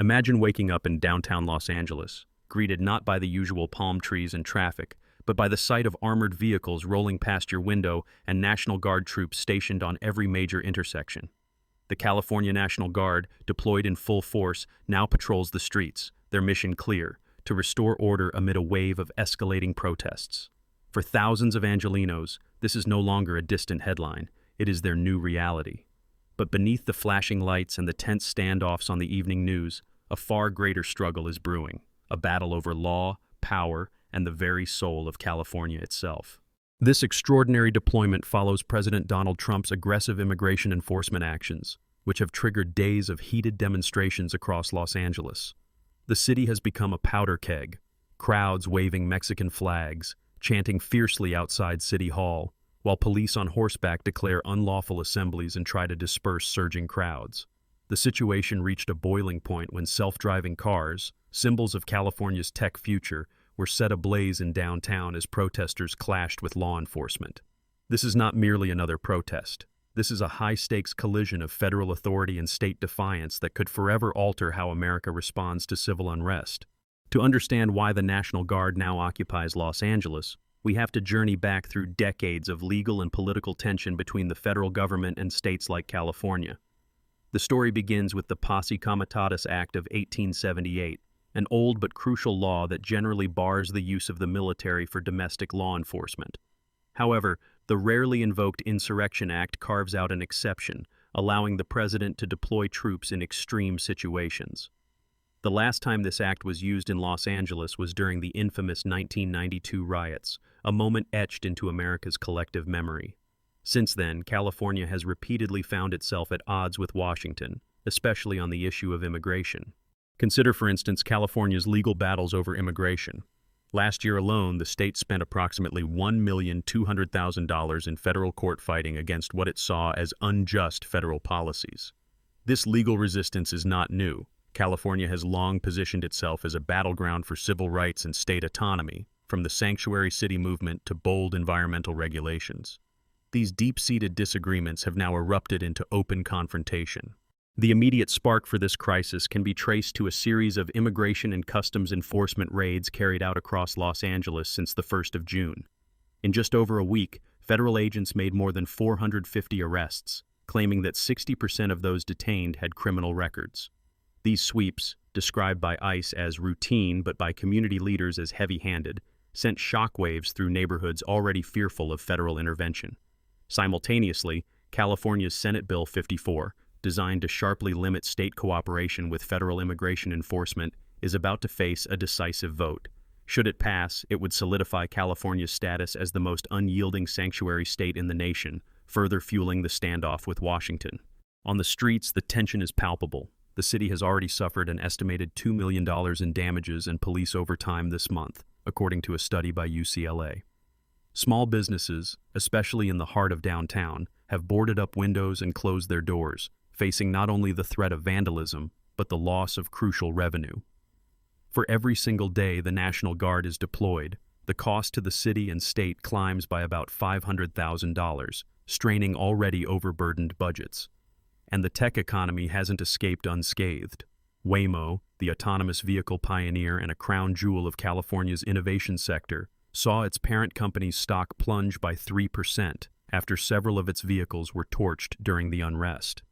Imagine waking up in downtown Los Angeles, greeted not by the usual palm trees and traffic, but by the sight of armored vehicles rolling past your window and National Guard troops stationed on every major intersection. The California National Guard, deployed in full force, now patrols the streets, their mission clear: to restore order amid a wave of escalating protests. For thousands of Angelenos, this is no longer a distant headline, it is their new reality. But beneath the flashing lights and the tense standoffs on the evening news, a far greater struggle is brewing, a battle over law, power, and the very soul of California itself. This extraordinary deployment follows President Donald Trump's aggressive immigration enforcement actions, which have triggered days of heated demonstrations across Los Angeles. The city has become a powder keg, crowds waving Mexican flags, chanting fiercely outside City Hall, while police on horseback declare unlawful assemblies and try to disperse surging crowds. The situation reached a boiling point when self-driving cars, symbols of California's tech future, were set ablaze in downtown as protesters clashed with law enforcement. This is not merely another protest. This is a high-stakes collision of federal authority and state defiance that could forever alter how America responds to civil unrest. To understand why the National Guard now occupies Los Angeles, we have to journey back through decades of legal and political tension between the federal government and states like California. The story begins with the Posse Comitatus Act of 1878, an old but crucial law that generally bars the use of the military for domestic law enforcement. However, the rarely invoked Insurrection Act carves out an exception, allowing the president to deploy troops in extreme situations. The last time this act was used in Los Angeles was during the infamous 1992 riots, a moment etched into America's collective memory. Since then, California has repeatedly found itself at odds with Washington, especially on the issue of immigration. Consider, for instance, California's legal battles over immigration. Last year alone, the state spent approximately $1,200,000 in federal court fighting against what it saw as unjust federal policies. This legal resistance is not new. California has long positioned itself as a battleground for civil rights and state autonomy, from the sanctuary city movement to bold environmental regulations. These deep-seated disagreements have now erupted into open confrontation. The immediate spark for this crisis can be traced to a series of immigration and customs enforcement raids carried out across Los Angeles since the 1st of June. In just over a week, federal agents made more than 450 arrests, claiming that 60% of those detained had criminal records. These sweeps, described by ICE as routine but by community leaders as heavy-handed, sent shockwaves through neighborhoods already fearful of federal intervention. Simultaneously, California's Senate Bill 54, designed to sharply limit state cooperation with federal immigration enforcement, is about to face a decisive vote. Should it pass, it would solidify California's status as the most unyielding sanctuary state in the nation, further fueling the standoff with Washington. On the streets, the tension is palpable. The city has already suffered an estimated $2 million in damages and police overtime this month, according to a study by UCLA. Small businesses, especially in the heart of downtown, have boarded up windows and closed their doors, facing not only the threat of vandalism, but the loss of crucial revenue. For every single day the National Guard is deployed, the cost to the city and state climbs by about $500,000, straining already overburdened budgets. And the tech economy hasn't escaped unscathed. Waymo, the autonomous vehicle pioneer and a crown jewel of California's innovation sector, saw its parent company's stock plunge by 3% after several of its vehicles were torched during the unrest.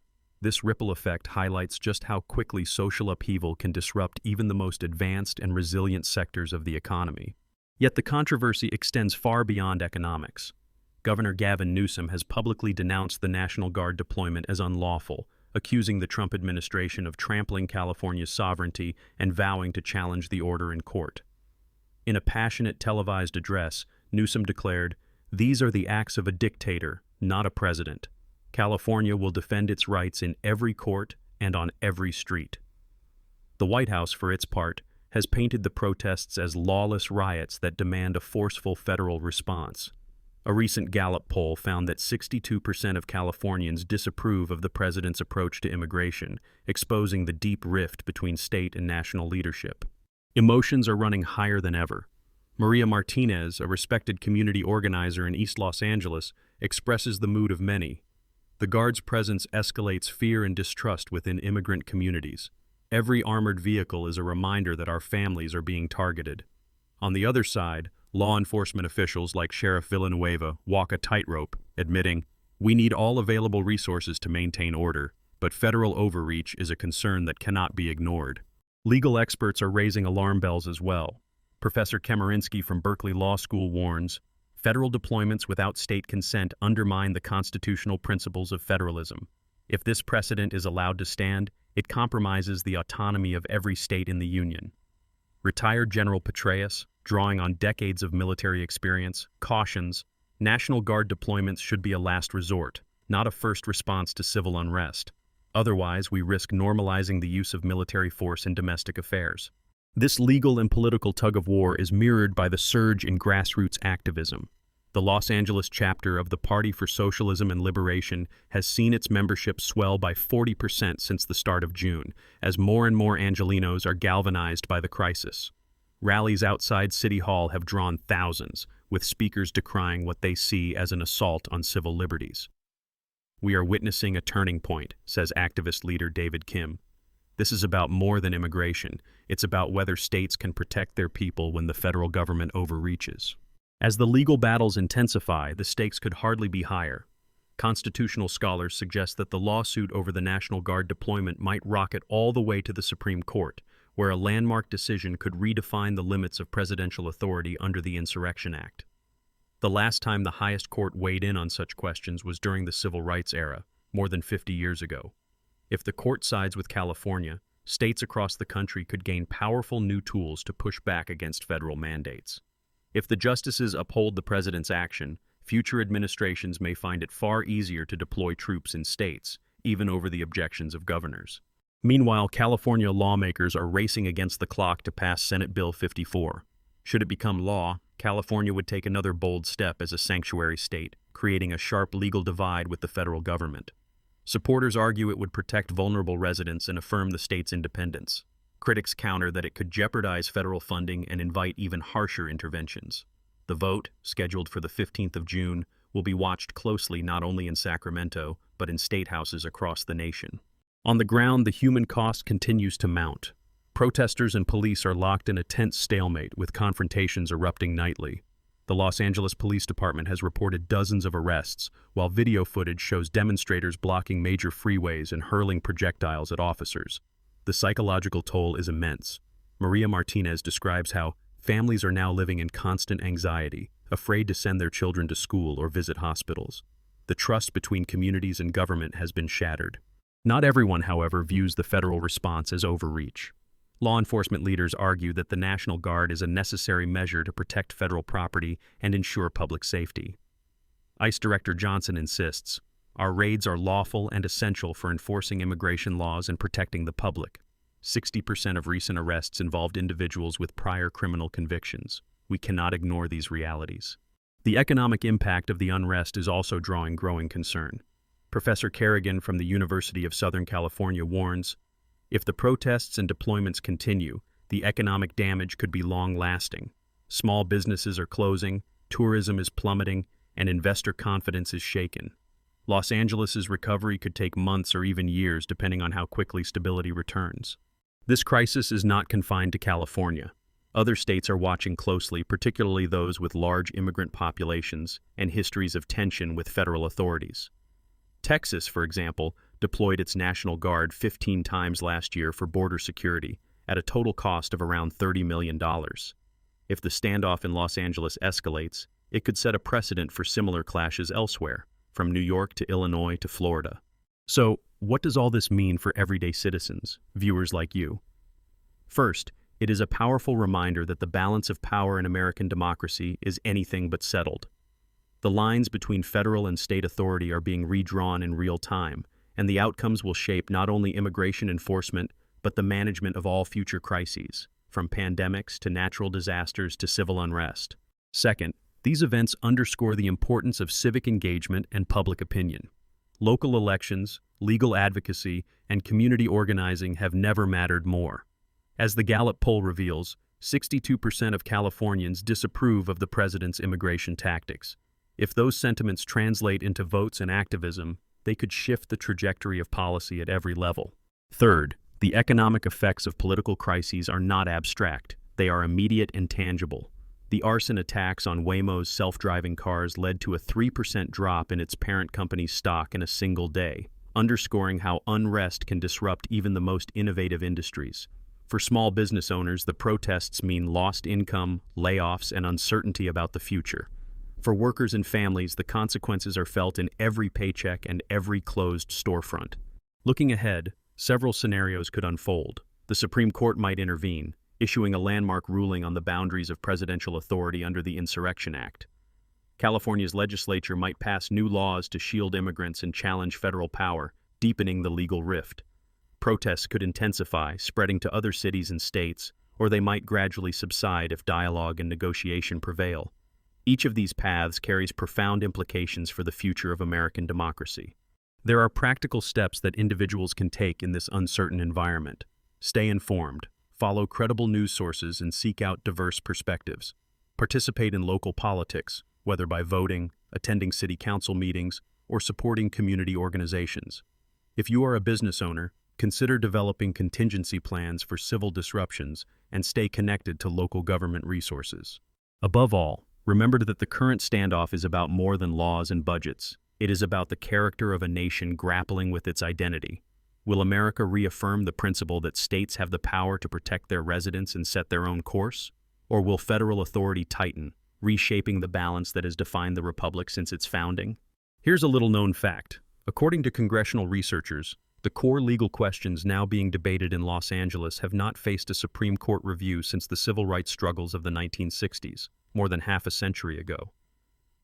This ripple effect highlights just how quickly social upheaval can disrupt even the most advanced and resilient sectors of the economy. Yet the controversy extends far beyond economics. Governor Gavin Newsom has publicly denounced the National Guard deployment as unlawful, accusing the Trump administration of trampling California's sovereignty and vowing to challenge the order in court. In a passionate televised address, Newsom declared, "These are the acts of a dictator, not a president. California will defend its rights in every court and on every street." The White House, for its part, has painted the protests as lawless riots that demand a forceful federal response. A recent Gallup poll found that 62% of Californians disapprove of the president's approach to immigration, exposing the deep rift between state and national leadership. Emotions are running higher than ever. Maria Martinez, a respected community organizer in East Los Angeles, expresses the mood of many. The Guard's presence escalates fear and distrust within immigrant communities. Every armored vehicle is a reminder that our families are being targeted. On the other side, law enforcement officials like Sheriff Villanueva walk a tightrope, admitting, "We need all available resources to maintain order, but federal overreach is a concern that cannot be ignored." Legal experts are raising alarm bells as well. Professor Kemerinsky from Berkeley Law School warns, "Federal deployments without state consent undermine the constitutional principles of federalism. If this precedent is allowed to stand, it compromises the autonomy of every state in the Union." Retired General Petraeus, drawing on decades of military experience, cautions, National Guard deployments should be a last resort, not a first response to civil unrest. Otherwise, we risk normalizing the use of military force in domestic affairs. This legal and political tug-of-war is mirrored by the surge in grassroots activism. The Los Angeles chapter of the Party for Socialism and Liberation has seen its membership swell by 40% since the start of June, as more and more Angelenos are galvanized by the crisis. Rallies outside City Hall have drawn thousands, with speakers decrying what they see as an assault on civil liberties. "We are witnessing a turning point," says activist leader David Kim. "This is about more than immigration. It's about whether states can protect their people when the federal government overreaches." As the legal battles intensify, the stakes could hardly be higher. Constitutional scholars suggest that the lawsuit over the National Guard deployment might rocket all the way to the Supreme Court, where a landmark decision could redefine the limits of presidential authority under the Insurrection Act. The last time the highest court weighed in on such questions was during the Civil Rights era, more than 50 years ago. If the court sides with California, states across the country could gain powerful new tools to push back against federal mandates. If the justices uphold the president's action, future administrations may find it far easier to deploy troops in states, even over the objections of governors. Meanwhile, California lawmakers are racing against the clock to pass Senate Bill 54. Should it become law, California would take another bold step as a sanctuary state, creating a sharp legal divide with the federal government. Supporters argue it would protect vulnerable residents and affirm the state's independence. Critics counter that it could jeopardize federal funding and invite even harsher interventions. The vote, scheduled for the 15th of June, will be watched closely not only in Sacramento, but in state houses across the nation. On the ground, the human cost continues to mount. Protesters and police are locked in a tense stalemate, with confrontations erupting nightly. The Los Angeles Police Department has reported dozens of arrests, while video footage shows demonstrators blocking major freeways and hurling projectiles at officers. The psychological toll is immense. Maria Martinez describes how families are now living in constant anxiety, afraid to send their children to school or visit hospitals. The trust between communities and government has been shattered. Not everyone, however, views the federal response as overreach. Law enforcement leaders argue that the National Guard is a necessary measure to protect federal property and ensure public safety. ICE Director Johnson insists, "Our raids are lawful and essential for enforcing immigration laws and protecting the public. 60% of recent arrests involved individuals with prior criminal convictions. We cannot ignore these realities." The economic impact of the unrest is also drawing growing concern. Professor Kerrigan from the University of Southern California warns, "If the protests and deployments continue, the economic damage could be long-lasting. Small businesses are closing, tourism is plummeting, and investor confidence is shaken. Los Angeles's recovery could take months or even years depending on how quickly stability returns." This crisis is not confined to California. Other states are watching closely, particularly those with large immigrant populations and histories of tension with federal authorities. Texas, for example, deployed its National Guard 15 times last year for border security, at a total cost of around $30 million. If the standoff in Los Angeles escalates, it could set a precedent for similar clashes elsewhere, from New York to Illinois to Florida. So, what does all this mean for everyday citizens, viewers like you? First, it is a powerful reminder that the balance of power in American democracy is anything but settled. The lines between federal and state authority are being redrawn in real time, and the outcomes will shape not only immigration enforcement, but the management of all future crises, from pandemics to natural disasters to civil unrest. Second, these events underscore the importance of civic engagement and public opinion. Local elections, legal advocacy, and community organizing have never mattered more. As the Gallup poll reveals, 62% of Californians disapprove of the president's immigration tactics. If those sentiments translate into votes and activism, they could shift the trajectory of policy at every level. Third, The economic effects of political crises are not abstract. They are immediate and tangible. The arson attacks on Waymo's self-driving cars led to a 3% drop in its parent company's stock in a single day, underscoring how unrest can disrupt even the most innovative industries. For small business owners, the protests mean lost income, layoffs, and uncertainty about the future. For workers and families, the consequences are felt in every paycheck and every closed storefront. Looking ahead, several scenarios could unfold. The Supreme Court might intervene, issuing a landmark ruling on the boundaries of presidential authority under the Insurrection Act. California's legislature might pass new laws to shield immigrants and challenge federal power, deepening the legal rift. Protests could intensify, spreading to other cities and states, or they might gradually subside if dialogue and negotiation prevail. Each of these paths carries profound implications for the future of American democracy. There are practical steps that individuals can take in this uncertain environment. Stay informed, follow credible news sources, and seek out diverse perspectives. Participate in local politics, whether by voting, attending city council meetings, or supporting community organizations. If you are a business owner, consider developing contingency plans for civil disruptions and stay connected to local government resources. Above all, remember that the current standoff is about more than laws and budgets. It is about the character of a nation grappling with its identity. Will America reaffirm the principle that states have the power to protect their residents and set their own course? Or will federal authority tighten, reshaping the balance that has defined the republic since its founding? Here's a little-known fact. According to congressional researchers, the core legal questions now being debated in Los Angeles have not faced a Supreme Court review since the civil rights struggles of the 1960s, more than half a century ago.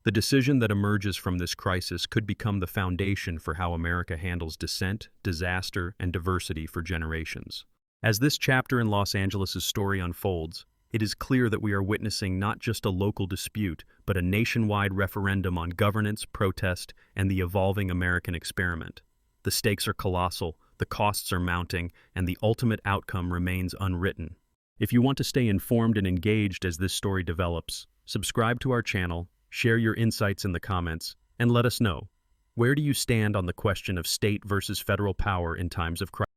The decision that emerges from this crisis could become the foundation for how America handles dissent, disaster, and diversity for generations. As this chapter in Los Angeles' story unfolds, it is clear that we are witnessing not just a local dispute, but a nationwide referendum on governance, protest, and the evolving American experiment. The stakes are colossal, the costs are mounting, and the ultimate outcome remains unwritten. If you want to stay informed and engaged as this story develops, subscribe to our channel, share your insights in the comments, and let us know. Where do you stand on the question of state versus federal power in times of crisis?